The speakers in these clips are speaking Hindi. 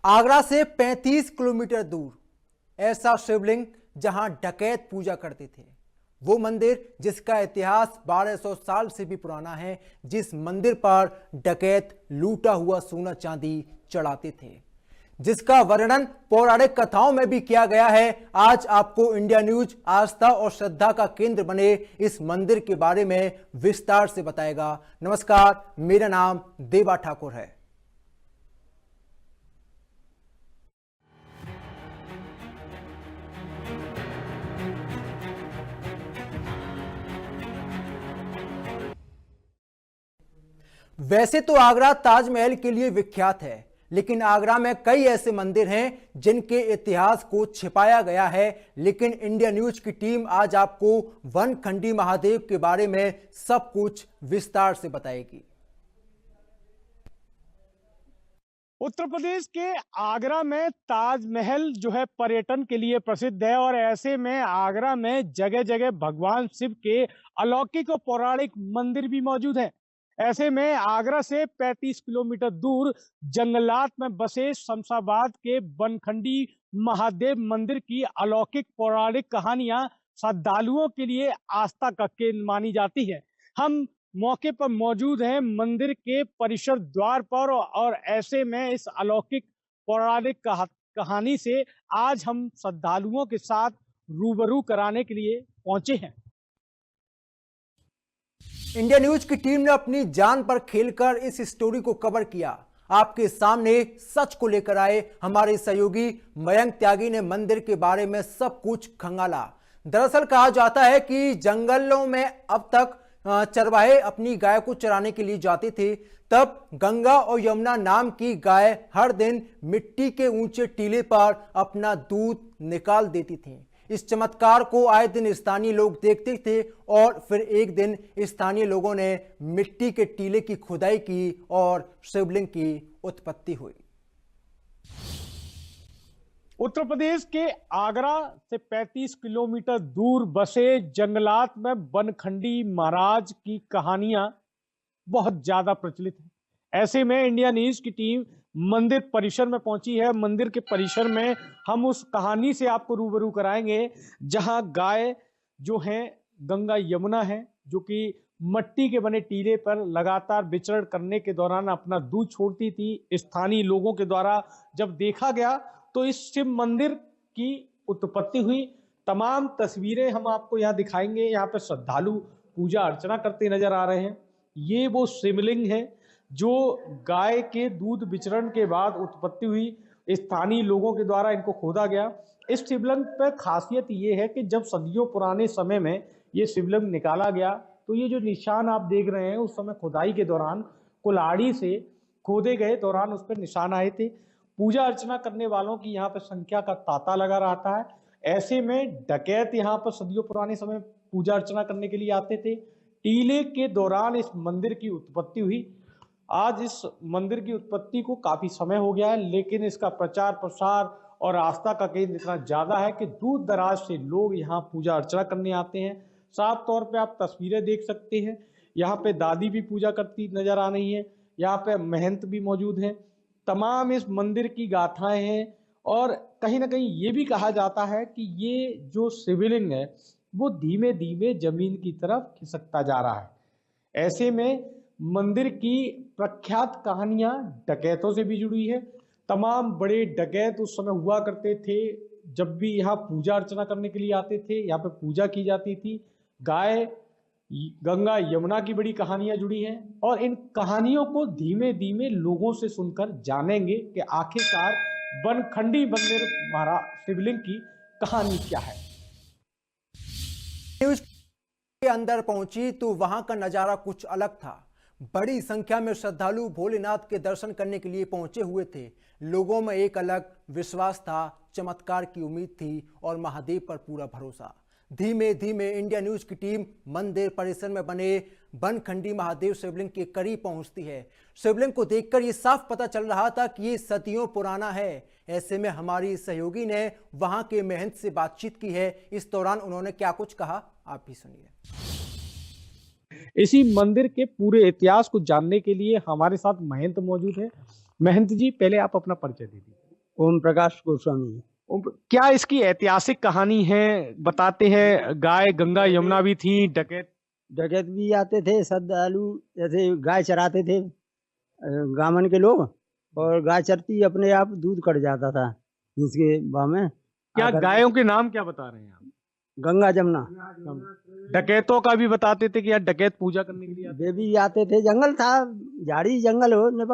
आगरा से 35 किलोमीटर दूर ऐसा शिवलिंग जहां डकैत पूजा करते थे। वो मंदिर जिसका इतिहास 1200 साल से भी पुराना है, जिस मंदिर पर डकैत लूटा हुआ सोना चांदी चढ़ाते थे, जिसका वर्णन पौराणिक कथाओं में भी किया गया है। आज आपको इंडिया न्यूज आस्था और श्रद्धा का केंद्र बने इस मंदिर के बारे में विस्तार से बताएगा। नमस्कार, मेरा नाम देवा ठाकुर है। वैसे तो आगरा ताजमहल के लिए विख्यात है, लेकिन आगरा में कई ऐसे मंदिर हैं जिनके इतिहास को छिपाया गया है। लेकिन इंडिया न्यूज की टीम आज आपको वनखंडी महादेव के बारे में सब कुछ विस्तार से बताएगी। उत्तर प्रदेश के आगरा में ताजमहल जो है पर्यटन के लिए प्रसिद्ध है और ऐसे में आगरा में जगह जगह भगवान शिव के अलौकिक और पौराणिक मंदिर भी मौजूद हैं। ऐसे में आगरा से 35 किलोमीटर दूर जंगलात में बसे शमशाबाद के वनखंडी महादेव मंदिर की अलौकिक पौराणिक कहानियां श्रद्धालुओं के लिए आस्था का केंद्र मानी जाती है। हम मौके पर मौजूद हैं मंदिर के परिसर द्वार पर और ऐसे में इस अलौकिक पौराणिक कहानी से आज हम श्रद्धालुओं के साथ रूबरू कराने के लिए पहुंचे हैं। इंडिया न्यूज की टीम ने अपनी जान पर खेलकर इस स्टोरी को कवर किया। आपके सामने सच को लेकर आए हमारे सहयोगी मयंक त्यागी ने मंदिर के बारे में सब कुछ खंगाला। दरअसल कहा जाता है कि जंगलों में अब तक चरवाहे अपनी गाय को चराने के लिए जाते थे। तब गंगा और यमुना नाम की गाय हर दिन मिट्टी के ऊंचे टीले पर अपना दूध निकाल देती थी। इस चमत्कार को आए दिन स्थानीय लोग देखते थे और फिर एक दिन स्थानीय लोगों ने मिट्टी के टीले की खुदाई की और शिवलिंग की उत्पत्ति हुई। उत्तर प्रदेश के आगरा से 35 किलोमीटर दूर बसे जंगलात में वनखंडी महाराज की कहानियां बहुत ज्यादा प्रचलित है। ऐसे में इंडिया न्यूज की टीम मंदिर परिसर में पहुंची है। मंदिर के परिसर में हम उस कहानी से आपको रूबरू कराएंगे जहां गाय जो है गंगा यमुना है, जो कि मट्टी के बने टीले पर लगातार विचरण करने के दौरान अपना दूध छोड़ती थी। स्थानीय लोगों के द्वारा जब देखा गया तो इस शिव मंदिर की उत्पत्ति हुई। तमाम तस्वीरें हम आपको यहाँ दिखाएंगे। यहाँ पे श्रद्धालु पूजा अर्चना करते नजर आ रहे हैं। ये वो शिवलिंग है जो गाय के दूध विचरण के बाद उत्पत्ति हुई। स्थानीय लोगों के द्वारा इनको खोदा गया। इस शिवलिंग पर खासियत ये है कि जब सदियों पुराने समय में ये शिवलिंग निकाला गया तो ये जो निशान आप देख रहे हैं उस समय खुदाई के दौरान कुल्हाड़ी से खोदे गए दौरान उस पर निशान आए थे। पूजा अर्चना करने वालों की यहाँ पर संख्या का तांता लगा रहता है। ऐसे में डकैत यहाँ पर सदियों पुराने समय पूजा अर्चना करने के लिए आते थे। टीले के दौरान इस मंदिर की उत्पत्ति हुई। आज इस मंदिर की उत्पत्ति को काफी समय हो गया है, लेकिन इसका प्रचार प्रसार और आस्था का केंद्र इतना ज्यादा है कि दूर दराज से लोग यहाँ पूजा अर्चना करने आते हैं। साफ तौर पे आप तस्वीरें देख सकते हैं। यहाँ पे दादी भी पूजा करती नजर आ रही है। यहाँ पे महंत भी मौजूद हैं। तमाम इस मंदिर की गाथाएं हैं और कहीं ना कहीं ये भी कहा जाता है कि ये जो शिवलिंग है वो धीमे धीमे जमीन की तरफ खिसकता जा रहा है। ऐसे में मंदिर की प्रख्यात कहानियां डकैतों से भी जुड़ी है। तमाम बड़े डकैत उस समय हुआ करते थे। जब भी यहाँ पूजा अर्चना करने के लिए आते थे, यहाँ पे पूजा की जाती थी। गाय गंगा यमुना की बड़ी कहानियां जुड़ी हैं और इन कहानियों को धीमे धीमे लोगों से सुनकर जानेंगे कि आखिरकार वनखंडी मंदिर महाराज शिवलिंग की कहानी क्या है। न्यूज के अंदर पहुंची तो वहां का नजारा कुछ अलग था। बड़ी संख्या में श्रद्धालु भोलेनाथ के दर्शन करने के लिए पहुंचे हुए थे। लोगों में एक अलग विश्वास था, चमत्कार की उम्मीद थी और महादेव पर पूरा भरोसा। धीमे धीमे इंडिया न्यूज की टीम मंदिर परिसर में बने वनखंडी महादेव शिवलिंग के करीब पहुंचती है। शिवलिंग को देखकर यह साफ पता चल रहा था कि ये सदियों पुराना है। ऐसे में हमारी सहयोगी ने वहां के महंत से बातचीत की है। इस दौरान उन्होंने क्या कुछ कहा, आप भी सुनिए। इसी मंदिर के पूरे इतिहास को जानने के लिए हमारे साथ महंत मौजूद है। महंत जी, पहले आप अपना परिचय दे दीजिए। ओम प्रकाश गोस्वामी। क्या इसकी ऐतिहासिक कहानी है? बताते हैं गाय गंगा यमुना भी थी, डकैत डकैत भी आते थे, श्रद्धालु जैसे गाय चराते थे गामन के लोग, और गाय चरती अपने आप दूध कट जाता था जिसके बा में क्या आकर गायों के नाम क्या बता रहे हैं आप? गंगा जमुना। डकैतों का भी बताते थे कि यार डकैत पूजा करने के लिए आते वे भी आते थे, जंगल था, झाड़ी जंगल हो ने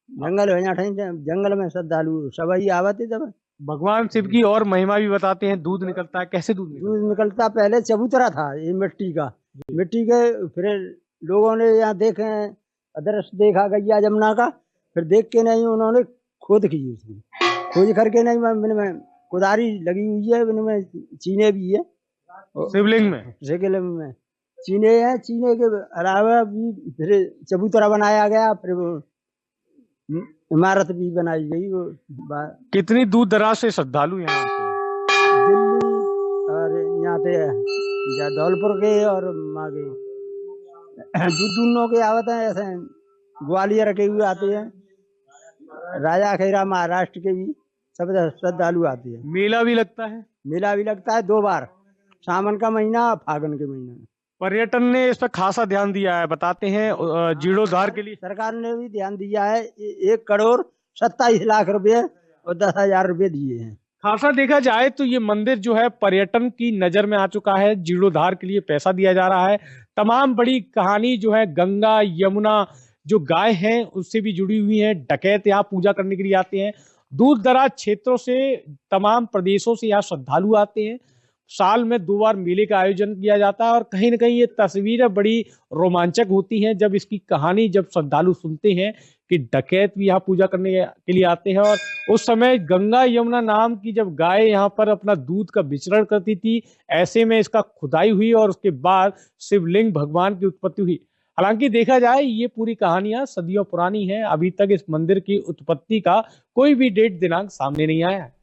जंगल हो यहाँ जंगल में श्रद्धालु सभी आवते जब हैं। भगवान शिव की और महिमा भी बताते हैं। दूध निकलता है, कैसे दूध निकलता दूध निकलता पहले चबूतरा था ये मिट्टी का, मिट्टी के फिर लोगों ने यहाँ देखे अदृश्य देखा गैया जमुना का, फिर देख के नहीं उन्होंने खोद की उसकी, खोज करके नहीं इनमें कुदारी लगी हुई है, इनमें चीने भी है है? शिवलिंग में शिवलिंग में चीने हैं, चीने के अलावा भी फिर चबूतरा बनाया गया, फिर वो इमारत भी बनाई गई। वो कितनी दूर दराज से श्रद्धालु यहाँ आते हैं? दिल्ली और यहाँ पे धौलपुर के और वहाँ के दूनों के आवत हैं, ऐसे ग्वालियर के भी आते हैं, राजा खेरा महाराष्ट्र के भी सब श्रद्धालु आते हैं। मेला भी लगता है? मेला भी लगता है 2 बार, सावन का महीना, फागुन के महीने में। पर्यटन ने इस पर खासा ध्यान दिया है, बताते हैं जीर्णोद्धार के लिए सरकार ने भी ध्यान दिया है, 1,27,00,000 रुपए और 10,000 रुपए दिए हैं। खासा देखा जाए तो ये मंदिर जो है पर्यटन की नजर में आ चुका है। जीर्णोद्धार के लिए पैसा दिया जा रहा है। तमाम बड़ी कहानी जो है गंगा यमुना जो गाय हैं उससे भी जुड़ी हुई है। डकैत यहाँ पूजा करने के लिए आते हैं। दूर दराज क्षेत्रों से, तमाम प्रदेशों से यहाँ श्रद्धालु आते हैं। साल में 2 बार मेले का आयोजन किया जाता है और कहीं ना कहीं ये तस्वीरें बड़ी रोमांचक होती हैं जब इसकी कहानी, जब श्रद्धालु सुनते हैं कि डकैत भी यहाँ पूजा करने के लिए आते हैं। और उस समय गंगा यमुना नाम की जब गाय यहाँ पर अपना दूध का विचरण करती थी, ऐसे में इसका खुदाई हुई और उसके बाद शिवलिंग भगवान की उत्पत्ति हुई। हालांकि देखा जाए ये पूरी कहानियां सदियों पुरानी है। अभी तक इस मंदिर की उत्पत्ति का कोई भी डेट दिनांक सामने नहीं आया है।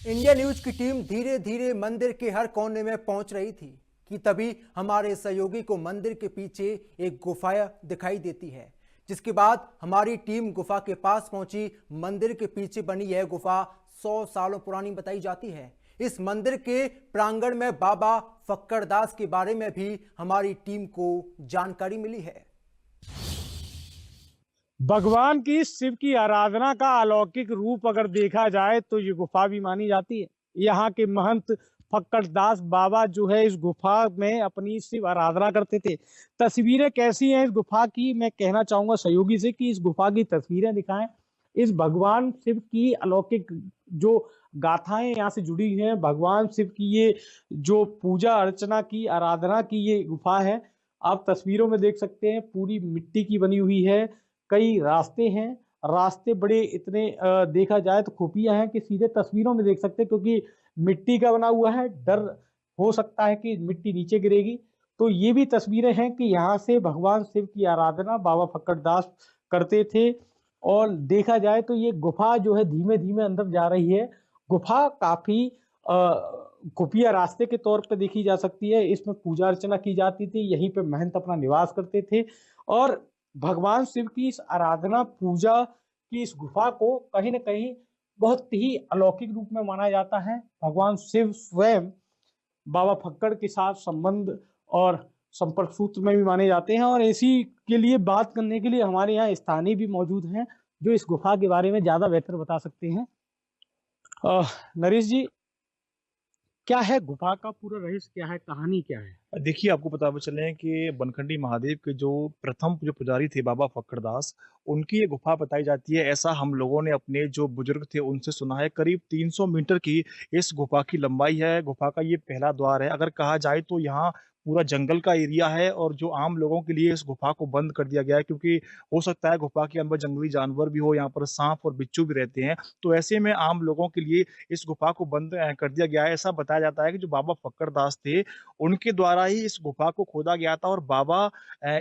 इंडिया न्यूज की टीम धीरे धीरे मंदिर के हर कोने में पहुंच रही थी कि तभी हमारे सहयोगी को मंदिर के पीछे एक गुफा दिखाई देती है, जिसके बाद हमारी टीम गुफा के पास पहुंची। मंदिर के पीछे बनी यह गुफा 100 सालों पुरानी बताई जाती है। इस मंदिर के प्रांगण में बाबा फक्कड़ दास के बारे में भी हमारी टीम को जानकारी मिली है। भगवान की शिव की आराधना का अलौकिक रूप अगर देखा जाए तो ये गुफा भी मानी जाती है। यहाँ के महंत फक्कड़ दास बाबा जो है इस गुफा में अपनी शिव आराधना करते थे। तस्वीरें कैसी हैं इस गुफा की, मैं कहना चाहूंगा सहयोगी से कि इस गुफा की तस्वीरें दिखाएं। इस भगवान शिव की अलौकिक जो गाथाएं यहाँ से जुड़ी हैं, भगवान शिव की ये जो पूजा अर्चना की, आराधना की ये गुफा है। आप तस्वीरों में देख सकते हैं, पूरी मिट्टी की बनी हुई है। कई रास्ते हैं, रास्ते बड़े इतने देखा जाए तो खुफिया हैं कि सीधे तस्वीरों में देख सकते हैं, क्योंकि मिट्टी का बना हुआ है, डर हो सकता है कि मिट्टी नीचे गिरेगी। तो ये भी तस्वीरें हैं कि यहाँ से भगवान शिव की आराधना बाबा फक्कड़ दास करते थे। और देखा जाए तो ये गुफा जो है धीमे धीमे अंदर जा रही है। गुफा काफी खुफिया रास्ते के तौर पे देखी जा सकती है। इसमें पूजा अर्चना की जाती थी, यहीं पे महंत अपना निवास करते थे। और भगवान शिव की इस आराधना पूजा की इस गुफा को कहीं ना कहीं बहुत ही अलौकिक रूप में माना जाता है। भगवान शिव स्वयं बाबा फक्कड़ के साथ संबंध और संपर्क सूत्र में भी माने जाते हैं। और इसी के लिए बात करने के लिए हमारे यहाँ स्थानीय भी मौजूद हैं जो इस गुफा के बारे में ज्यादा बेहतर बता सकते हैं। नरेश जी, क्या है गुफा का पूरा रहस्य, क्या है कहानी, क्या है? देखिए, आपको पता चले कि बनखंडी महादेव के जो प्रथम जो पुजारी थे बाबा फक्कड़ दास, उनकी ये गुफा बताई जाती है। ऐसा हम लोगों ने अपने जो बुजुर्ग थे उनसे सुना है। करीब 300 मीटर की इस गुफा की लंबाई है। गुफा का ये पहला द्वार है। अगर कहा जाए तो यहाँ पूरा जंगल का एरिया है और जो आम लोगों के लिए इस गुफा को बंद कर दिया गया है, क्योंकि हो सकता है गुफा के अंदर जंगली जानवर भी हो, यहाँ पर सांप और बिच्छू भी रहते हैं। तो ऐसे में आम लोगों के लिए इस गुफा को बंद कर दिया गया है। ऐसा बताया जाता है कि जो बाबा फक्कड़ दास थे उनके द्वारा ही इस गुफा को खोदा गया था और बाबा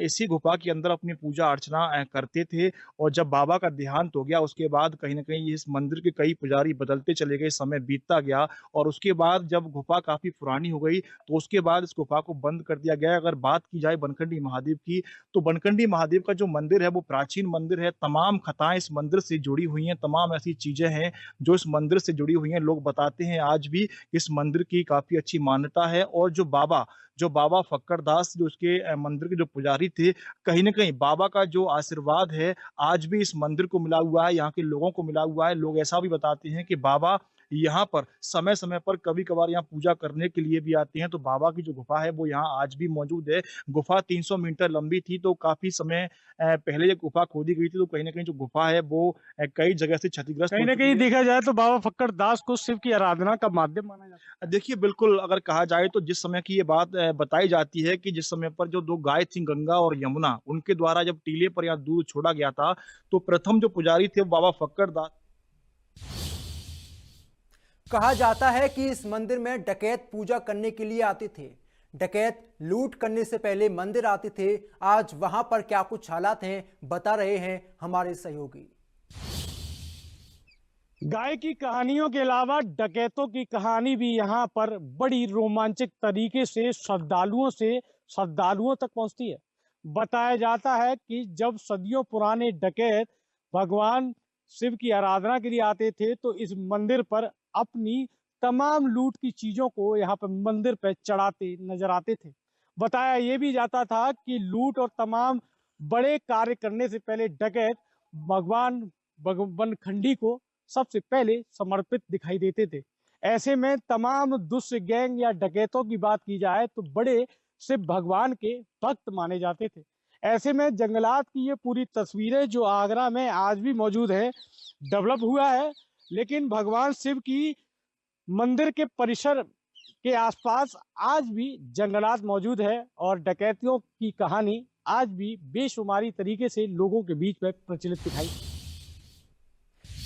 इसी गुफा के अंदर अपनी पूजा अर्चना करते थे। और जब बाबा का देहांत हो गया उसके बाद कहीं ना कहीं इस मंदिर के कई पुजारी बदलते चले गए, समय बीतता गया और उसके बाद जब गुफा काफी पुरानी हो गई तो उसके बाद इस गुफा को बंद कर दिया गया है। अगर बात की जाए बनखंडी महादेव की, तो बनखंडी महादेव का जो मंदिर है वो प्राचीन मंदिर है। तमाम कथाएँ इस मंदिर से जुड़ी हुई हैं, तमाम ऐसी चीज़ें हैं जो इस मंदिर से जुड़ी हुई हैं। लोग बताते हैं आज भी इस मंदिर की काफ़ी अच्छी मान्यता है, और जो बाबा फक्कड़ दास जो उसके मंदिर के जो पुजारी थे, कहीं न कहीं बाबा का जो आशीर्वाद है आज भी इस मंदिर को मिला हुआ है, यहाँ के लोगों को मिला हुआ है। लोग ऐसा भी बताते हैं कि बाबा यहाँ पर समय-समय पर कभी-कभार यहाँ पूजा करने के लिए भी आते हैं। तो बाबा की जो गुफ़ा है वो यहाँ आज भी मौजूद है। गुफ़ा 300 मीटर लंबी थी, तो काफ़ी समय पहले ये गुफ़ा खोदी गई थी, तो कहीं न कहीं जो गुफ़ा है वो कई जगह से क्षतिग्रस्त कहीं हो ना चुकी कहीं है। देखा जाए तो बाबा फक्कड़ दास को शिव की आराधना का माध्यम माना जाता देखिए, बिल्कुल अगर कहा जाए तो जिस समय की ये बात बताई जाती है कि जिस समय पर जो 2 गाय थी गंगा और यमुना, उनके द्वारा जब टीले पर यहाँ दूध छोड़ा गया था, तो प्रथम जो पुजारी थे वो बाबा फक्कड़ दास। कहा जाता है कि इस मंदिर में डकैत पूजा करने के लिए आते थे। डकैत लूट करने से पहले मंदिर आते थे। आज वहां पर क्या कुछ हालात हैं, बता रहे हैं हमारे सहयोगी। गाय की कहानियों के अलावा डकैतों की कहानी भी यहाँ पर बड़ी रोमांचक तरीके से श्रद्धालुओं तक पहुंचती है। बताया जाता है कि जब सदियों पुराने डकैत भगवान शिव की आराधना के लिए आते थे तो इस मंदिर पर अपनी तमाम लूट की चीजों को यहाँ पर मंदिर पर चढ़ाते नजर आते थे। बताया ये भी जाता था कि लूट और तमाम बड़े कार्य करने से पहले डकैत भगवान बनखंडी को सबसे पहले समर्पित दिखाई देते थे। ऐसे में तमाम दुष्ट गैंग या डकैतों की बात की जाए तो बड़े शिव भगवान के भक्त माने जाते थे। ऐसे में जंगलात की ये पूरी तस्वीरें जो आगरा में आज भी मौजूद है, डेवलप हुआ है, लेकिन भगवान शिव की मंदिर के परिसर के आसपास आज भी जंगलात मौजूद है और डकैतियों की कहानी आज भी बेशुमारी तरीके से लोगों के बीच में प्रचलित दिखाई।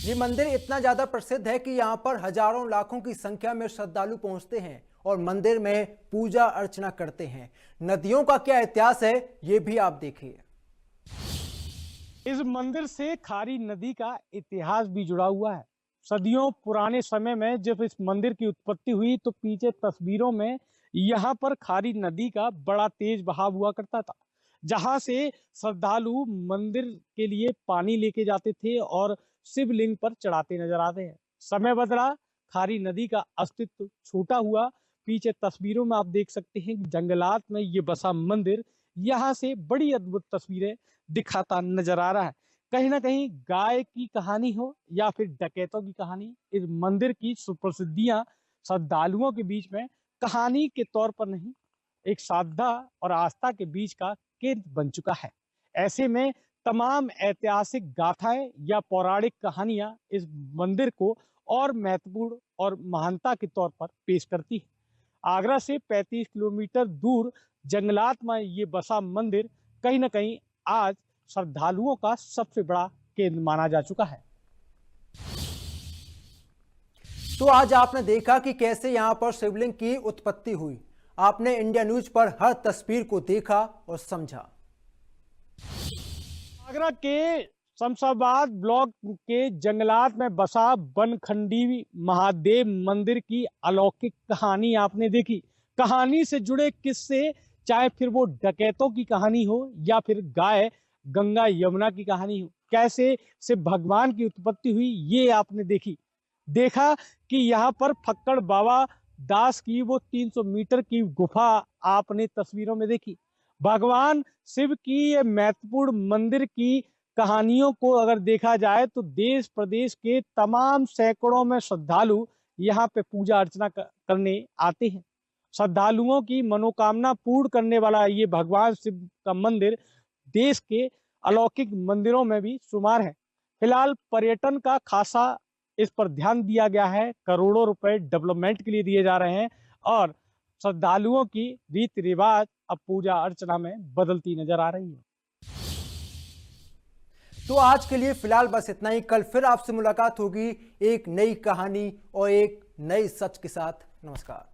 ये मंदिर इतना ज्यादा प्रसिद्ध है कि यहाँ पर हजारों लाखों की संख्या में श्रद्धालु पहुंचते हैं और मंदिर में पूजा अर्चना करते हैं। नदियों का क्या इतिहास है ये भी आप देखिए। इस मंदिर से खारी नदी का इतिहास भी जुड़ा हुआ है। सदियों पुराने समय में जब इस मंदिर की उत्पत्ति हुई तो पीछे तस्वीरों में यहाँ पर खारी नदी का बड़ा तेज बहाव हुआ करता था, जहां से श्रद्धालु मंदिर के लिए पानी लेके जाते थे और शिवलिंग पर चढ़ाते नजर आते हैं। समय बदला, खारी नदी का अस्तित्व छोटा हुआ। पीछे तस्वीरों में आप देख सकते हैं कि जंगलात में ये बसा मंदिर यहाँ से बड़ी अद्भुत तस्वीरें दिखाता नजर आ रहा है। कहीं ना कहीं गाय की कहानी हो या फिर डकैतों की कहानी, इस मंदिर की सुप्रसिद्धियां श्रद्धालुओं के बीच में कहानी के तौर पर नहीं, एक श्रद्धा और आस्था के बीच का केंद्र बन चुका है। ऐसे में तमाम ऐतिहासिक गाथाएं या पौराणिक कहानियां इस मंदिर को और महत्वपूर्ण और महानता के तौर पर पेश करती है। आगरा से 35 किलोमीटर दूर जंगलात में ये बसा मंदिर कहीं ना कहीं आज श्रद्धालुओं का सबसे बड़ा केंद्र माना जा चुका है। तो आज आपने देखा कि कैसे यहां पर शिवलिंग की उत्पत्ति हुई। आपने इंडिया न्यूज पर हर तस्वीर को देखा और समझा। आगरा के शमशाबाद ब्लॉक के जंगलात में बसा बनखंडी महादेव मंदिर की अलौकिक कहानी आपने देखी। कहानी से जुड़े किस्से, चाहे फिर वो डकैतों की कहानी हो या फिर गाय गंगा यमुना की कहानी हो, कैसे से भगवान की उत्पत्ति हुई ये आपने देखा कि यहाँ पर फक्कड़ बाबा दास की वो 300 मीटर की गुफा आपने तस्वीरों में देखी। भगवान शिव की ये महत्वपूर्ण मंदिर की कहानियों को अगर देखा जाए तो देश प्रदेश के तमाम सैकड़ों में श्रद्धालु यहाँ पे पूजा अर्चना करने आते हैं। श्रद्धालुओं की मनोकामना पूर्ण करने वाला ये भगवान शिव का मंदिर देश के अलौकिक मंदिरों में भी शुमार है। फिलहाल पर्यटन का खासा इस पर ध्यान दिया गया है, करोड़ों रुपए डेवलपमेंट के लिए दिए जा रहे हैं और श्रद्धालुओं की रीति रिवाज अब पूजा अर्चना में बदलती नजर आ रही है। तो आज के लिए फिलहाल बस इतना ही। कल फिर आपसे मुलाकात होगी एक नई कहानी और एक नई सच के साथ। नमस्कार।